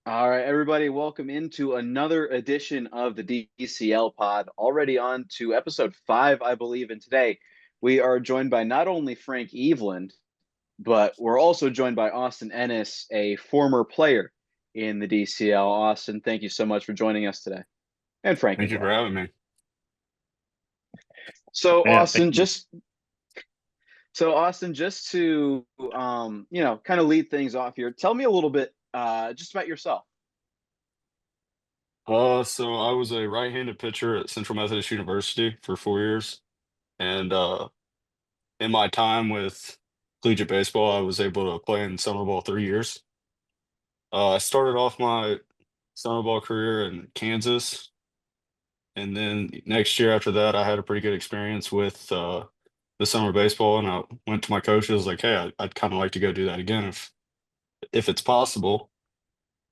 All right, everybody, welcome into another edition of the DCL pod. Already on to episode 5, I believe. And today we are joined by not only Frank Eveland, but we're also joined by Austin Ennis, a former player in the DCL. Austin, thank you so much for joining us today, and Frank Thank as you for well. having me. So, Yeah, thank Austin, you. just to kind of lead things off here, tell me a little bit just about yourself. So I was a right-handed pitcher at Central Methodist University for 4 years, and in my time with collegiate baseball, I was able to play in summer ball 3 years. I started off my summer ball career in Kansas, and then next year after that, I had a pretty good experience with the summer baseball, and I went to my coach. I was like, "Hey, I'd kind of like to go do that again if it's possible."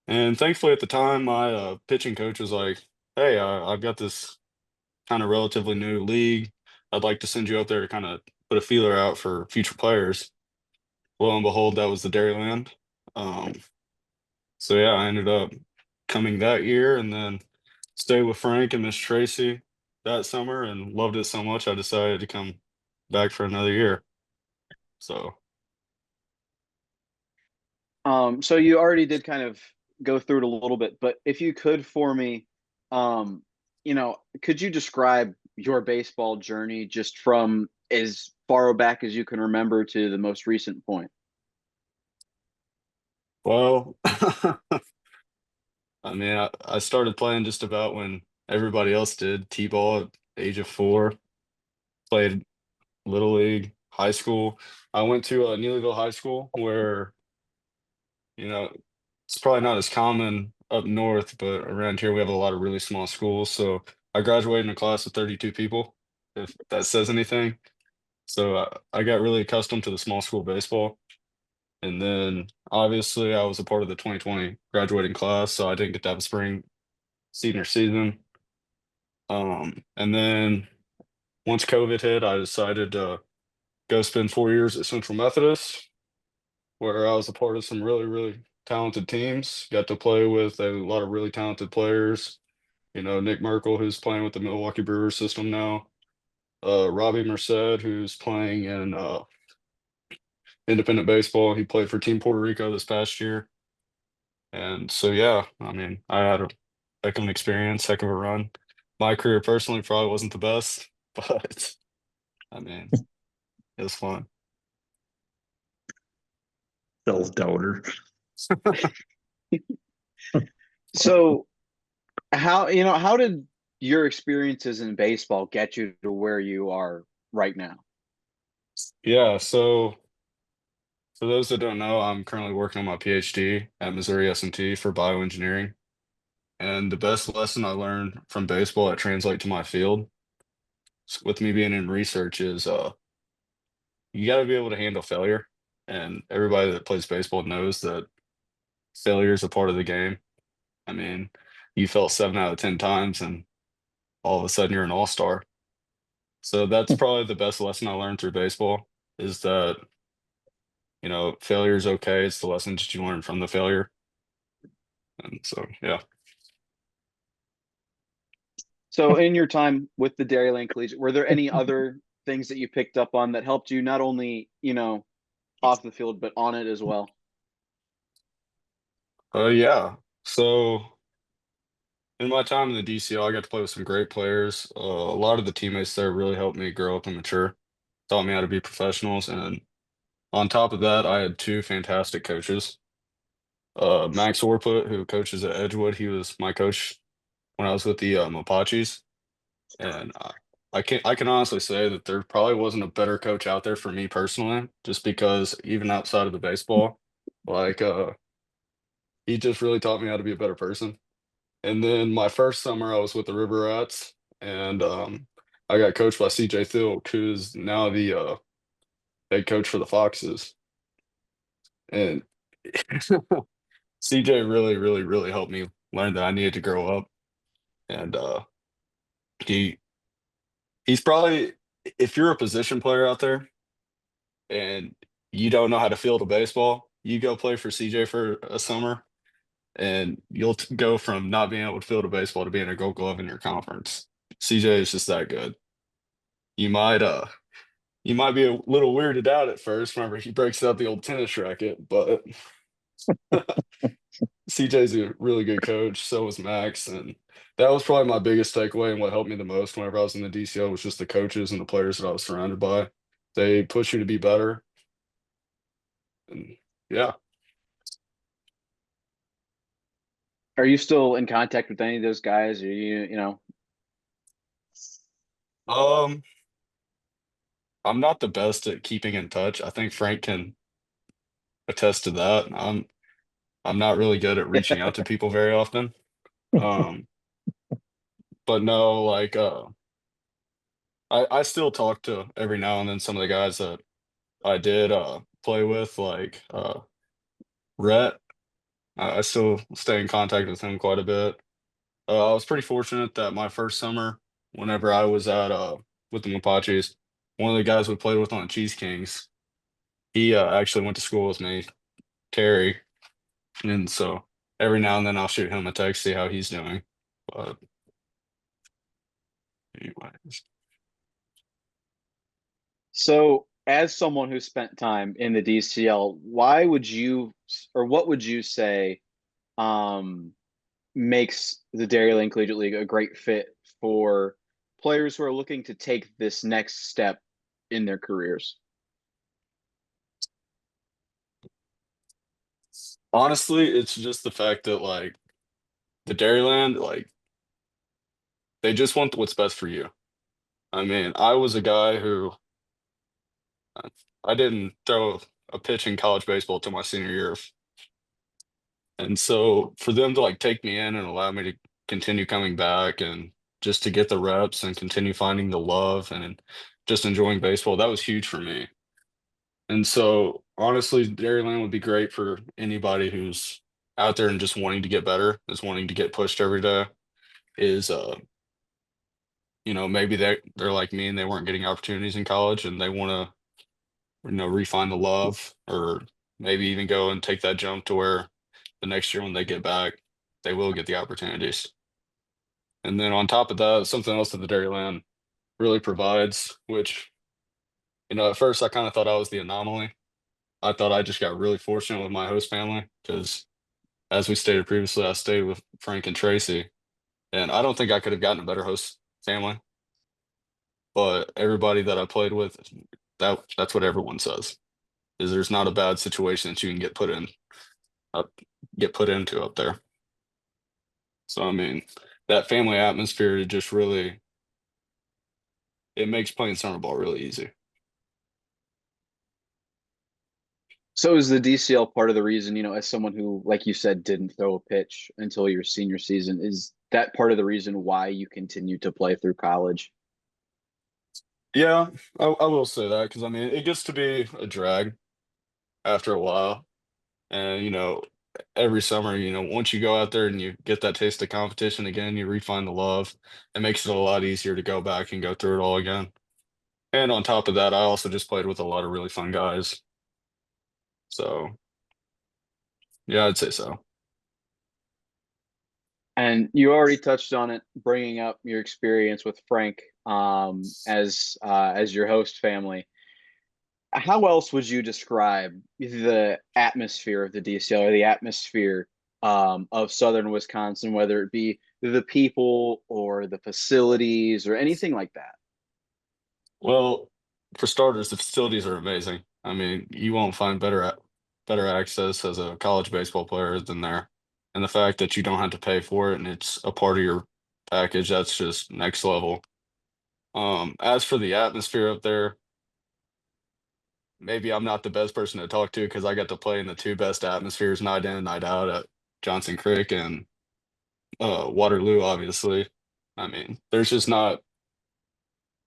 And thankfully, at the time, my pitching coach was like, "Hey, I've got this kind of relatively new league. I'd like to send you up there to kind of put a feeler out for future players." Lo and behold, that was the Dairyland. Um, so yeah, I ended up coming that year and then stayed with Frank and Miss Tracy that summer and loved it so much I decided to come back for another year. So So you already did kind of go through it a little bit, but if you could for me, could you describe your baseball journey just from as far back as you can remember to the most recent point? well, I mean, I started playing just about when everybody else did, T-ball at age of 4, played little league, high school. I went to Neelyville High School where, you know, it's probably not as common up north, but around here we have a lot of really small schools. So I graduated in a class of 32 people, if that says anything. So I got really accustomed to the small school baseball. And then obviously I was a part of the 2020 graduating class, so I didn't get to have a spring senior season. And then once COVID hit, I decided to go spend 4 years at Central Methodist, where I was a part of some really, really talented teams. Got to play with a lot of really talented players. Nick Merkel, who's playing with the Milwaukee Brewers system now. Robbie Merced, who's playing in independent baseball. He played for Team Puerto Rico this past year. And so, yeah, I mean, I had a heck of an experience, heck of a run. My career personally probably wasn't the best, but I mean, it was fun. Self-doubter. So how did your experiences in baseball get you to where you are right now? Yeah, so for those that don't know, I'm currently working on my PhD at Missouri S&T for bioengineering. And the best lesson I learned from baseball that translate to my field, with me being in research, is you got to be able to handle failure. And everybody that plays baseball knows that failure is a part of the game. I mean, you felt 7 out of 10 times, and all of a sudden you're an all-star. So that's probably the best lesson I learned through baseball is that, failure is okay. It's the lessons that you learn from the failure. And so, yeah. So in your time with the Dairyland Collegiate, were there any other things that you picked up on that helped you not only, off the field, but on it as well? Yeah. So in my time in the DCL, I got to play with some great players. A lot of the teammates there really helped me grow up and mature, taught me how to be professionals. And on top of that, I had two fantastic coaches. Max Orput, who coaches at Edgewood, he was my coach when I was with the Apaches. And I can honestly say that there probably wasn't a better coach out there for me personally, just because even outside of the baseball, like he just really taught me how to be a better person. And then my first summer, I was with the River Rats, and I got coached by CJ Thilk, who's now the head coach for the Foxes. And CJ really, really, really helped me learn that I needed to grow up. And he he's probably, if you're a position player out there and you don't know how to field a baseball, you go play for CJ for a summer. and you'll go from not being able to field a baseball to being a Gold Glove in your conference. CJ is just that good. You might you might be a little weirded out at first whenever he breaks out the old tennis racket, but CJ's a really good coach. So was Max, and that was probably my biggest takeaway and what helped me the most whenever I was in the DCL was just the coaches and the players that I was surrounded by. They push you to be better, and yeah. Are you still in contact with any of those guys? Are you? Um, I'm not the best at keeping in touch. I think Frank can attest to that. I'm not really good at reaching out to people very often. Um, but no, like I still talk to every now and then some of the guys that I did play with, like Rhett. I still stay in contact with him quite a bit. I was pretty fortunate that my first summer, whenever I was at with the Apaches, one of the guys we played with on the Cheese Kings, he actually went to school with me, Terry, and so every now and then I'll shoot him a text, see how he's doing. But anyways, So, as someone who spent time in the DCL, why would you, or what would you say, um, makes the Dairyland Collegiate League a great fit for players who are looking to take this next step in their careers? honestly, it's just the fact that like the Dairyland, like they just want what's best for you. I mean, I was a guy who uh, I didn't throw a pitch in college baseball till my senior year. And so for them to like take me in and allow me to continue coming back and just to get the reps and continue finding the love and just enjoying baseball, that was huge for me. And so honestly, Dairyland would be great for anybody who's out there and just wanting to get better, is wanting to get pushed every day, is maybe they're like me and they weren't getting opportunities in college and they want to, refine the love or maybe even go and take that jump to where the next year when they get back, they will get the opportunities. And then on top of that, something else that the Dairyland really provides, which, at first I kind of thought I was the anomaly. I thought I just got really fortunate with my host family because, as we stated previously, I stayed with Frank and Tracy, and I don't think I could have gotten a better host family. But everybody that I played with, that's what everyone says, is there's not a bad situation that you can up, get put into up there. So I mean, that family atmosphere it just really it makes playing summer ball really easy. So, is the DCL part of the reason, as someone who, like you said, didn't throw a pitch until your senior season, is that part of the reason why you continue to play through college? Yeah, I will say that because I mean it gets to be a drag after a while, and every summer, once you go out there and you get that taste of competition again, you refine the love. It makes it a lot easier to go back and go through it all again. And on top of that, I also just played with a lot of really fun guys. So yeah, I'd say so. And you already touched on it, bringing up your experience with Frank as your host family. How else would you describe the atmosphere of the DCL or the atmosphere of Southern Wisconsin, whether it be the people or the facilities or anything like that? Well, for starters, the facilities are amazing. I mean, you won't find better access as a college baseball player than there. And the fact that you don't have to pay for it and it's a part of your package, that's just next level. As for the atmosphere up there, maybe I'm not the best person to talk to because I got to play in the two best atmospheres night in and night out at Johnson Creek and Waterloo, obviously. I mean, there's just not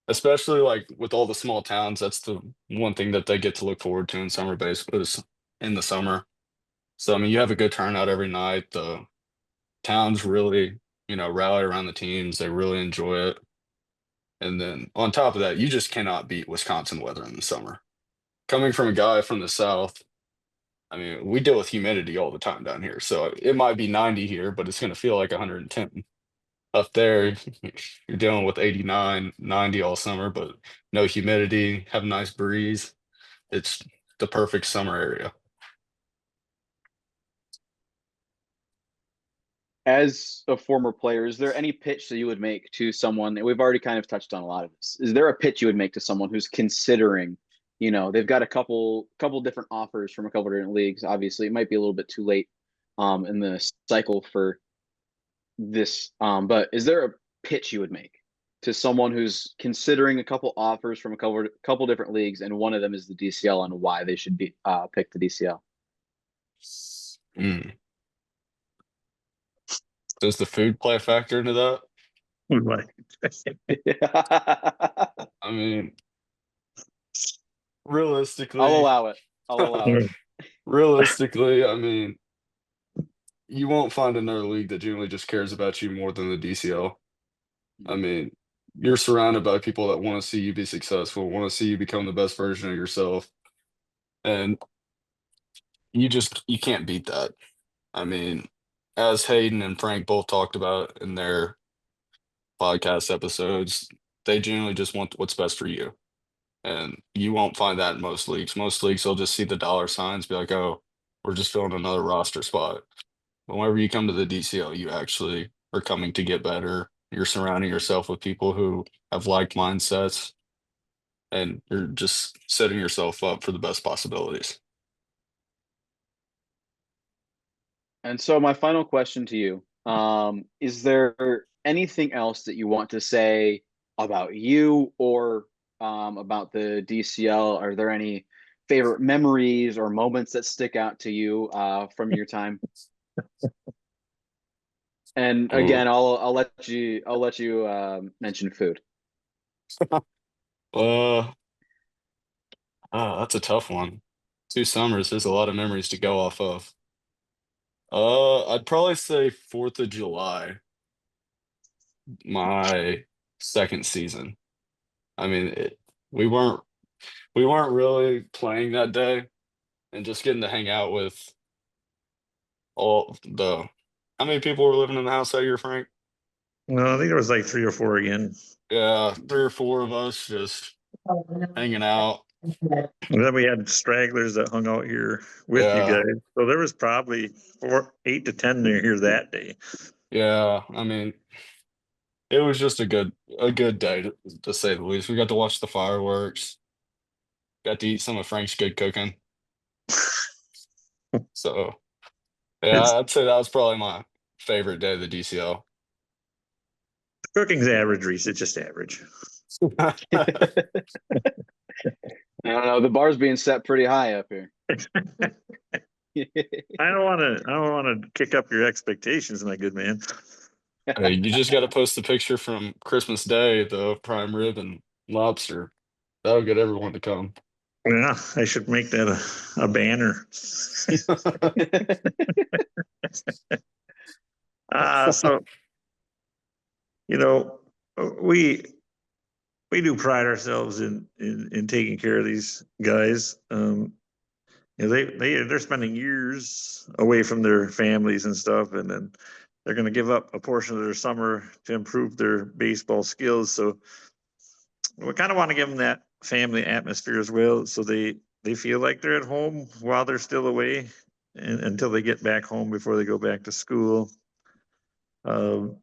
especially like with all the small towns, that's the one thing that they get to look forward to in summer baseball is in the summer. So I mean, you have a good turnout every night. The towns really, rally around the teams. They really enjoy it. And then on top of that, you just cannot beat Wisconsin weather in the summer. Coming from a guy from the South, I mean, we deal with humidity all the time down here, so it might be 90 here, but it's going to feel like 110. Up there, you're dealing with 89, 90 all summer, but no humidity, have a nice breeze. It's the perfect summer area. As a former player, is there any pitch that you would make to someone? We've already kind of touched on a lot of this. Is there a pitch you would make to someone who's considering, they've got a couple different offers from a couple different leagues? Obviously, it might be a little bit too late in the cycle for this. But is there a pitch you would make to someone who's considering a couple offers from a couple different leagues, and one of them is the DCL, and why they should be pick the DCL? Mm. Does the food play a factor into that? Like, I mean, I'll realistically, allow it. I'll allow it. realistically, I mean, you won't find another league that generally just cares about you more than the DCL. I mean, you're surrounded by people that want to see you be successful, want to see you become the best version of yourself, and you can't beat that. I mean, as Hayden and Frank both talked about in their podcast episodes, they generally just want what's best for you. And you won't find that in most leagues. Most leagues will just see the dollar signs, be like, oh, we're just filling another roster spot. But whenever you come to the DCL, you actually are coming to get better. You're surrounding yourself with people who have like mindsets, and you're just setting yourself up for the best possibilities. And so my final question to you, is there anything else that you want to say about you or about the DCL? Are there any favorite memories or moments that stick out to you from your time? And Oh, again, I'll let you mention food. uh, that's a tough one. 2 summers, there's a lot of memories to go off of. I'd probably say 4th of July, my second season. I mean, we weren't we weren't really playing that day, and just getting to hang out with all the how many people were living in the house that year, Frank? no, I think there was like 3 or 4 again. Yeah, 3 or 4 of us just hanging out. And then we had stragglers that hung out here with you Yeah, guys. So there was probably 8 to 10 there here that day. yeah. I mean, it was just a good day to say the least. We got to watch the fireworks, got to eat some of Frank's good cooking. So yeah, It's I'd say that was probably my favorite day of the DCL. cooking's average, Reese. It's just average. I don't know. The bar's being set pretty high up here. I don't want to kick up your expectations, my good man. Hey, you just got to post the picture from Christmas Day, the prime rib and lobster. That'll get everyone to come. Yeah, I should make that a banner. So you know, we we do pride ourselves in taking care of these guys. They're spending years away from their families and stuff, and then they're going to give up a portion of their summer to improve their baseball skills. So we kind of want to give them that family atmosphere as well, so they feel like they're at home while they're still away, and, until they get back home before they go back to school. Um,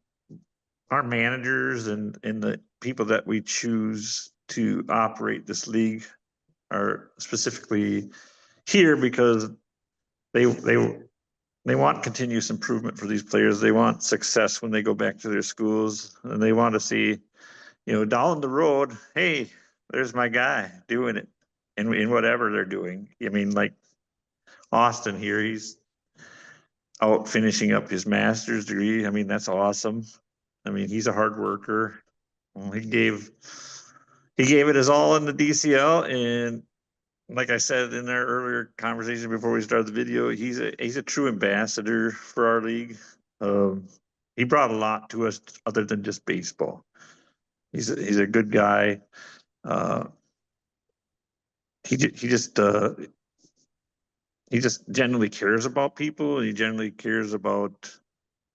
our managers and the people that we choose to operate this league are specifically here because they they they want continuous improvement for these players. They want success when they go back to their schools, and they want to see, down the road, hey, there's my guy doing it in whatever they're doing. I mean, like Austin here, he's out finishing up his master's degree. I mean, that's awesome. I mean, he's a hard worker. Well, he gave it his all in the DCL, and like I said in our earlier conversation before we started the video, he's a true ambassador for our league. Um, he brought a lot to us other than just baseball. He's a good guy. Uh, he just he just generally cares about people. And he generally cares about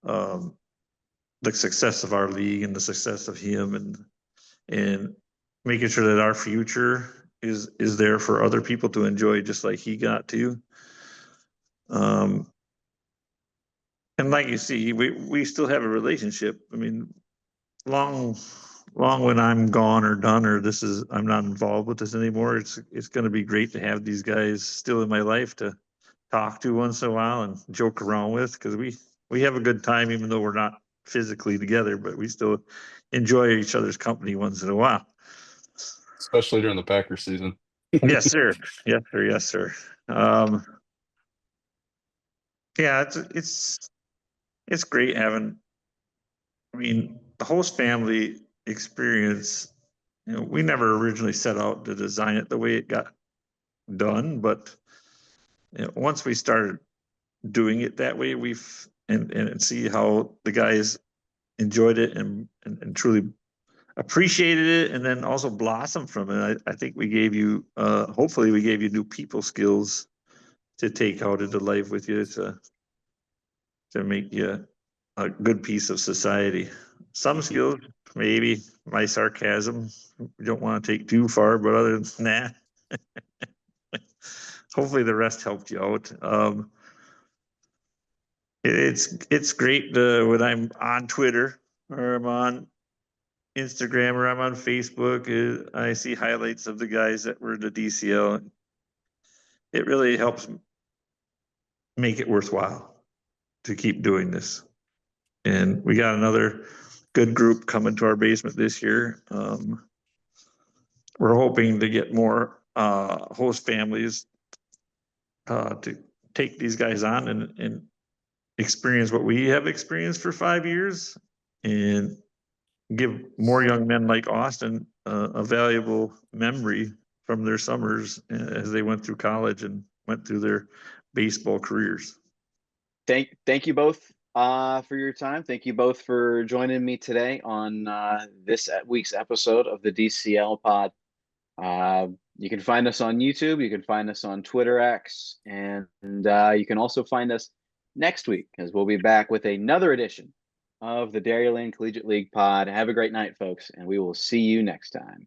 the success of our league and the success of him, and making sure that our future is there for other people to enjoy, just like he got to. And like you see, we still have a relationship. I mean, long when I'm gone or done, or I'm not involved with this anymore. It's going to be great to have these guys still in my life to talk to once in a while and joke around with, because we have a good time even though we're not physically together, but we still enjoy each other's company once in a while. especially during the Packers season. Yes, sir. Yes, sir. Yes, sir. Yeah, it's great having. I mean, the host family experience. You know, we never originally set out to design it the way it got done, but once we started doing it that way, and see how the guys enjoyed it and truly appreciated it, and then also blossomed from it. I think we gave you, hopefully, we gave you new people skills to take out into life with you to make you a good piece of society. Some skills, maybe my sarcasm, we don't want to take too far, but other than that, hopefully the rest helped you out. It's great when I'm on Twitter or I'm on Instagram or I'm on Facebook. I see highlights of the guys that were in the DCL. It really helps make it worthwhile to keep doing this. And we got another good group coming to our basement this year. We're hoping to get more host families to take these guys on and experience what we have experienced for 5 years, and give more young men like Austin a valuable memory from their summers as they went through college and went through their baseball careers. Thank you both for your time. Thank you both for joining me today on this week's episode of the DCL pod. You can find us on YouTube. You can find us on Twitter X, and you can also find us next week, as we'll be back with another edition of the Dairyland Collegiate League pod. Have a great night, folks, and we will see you next time.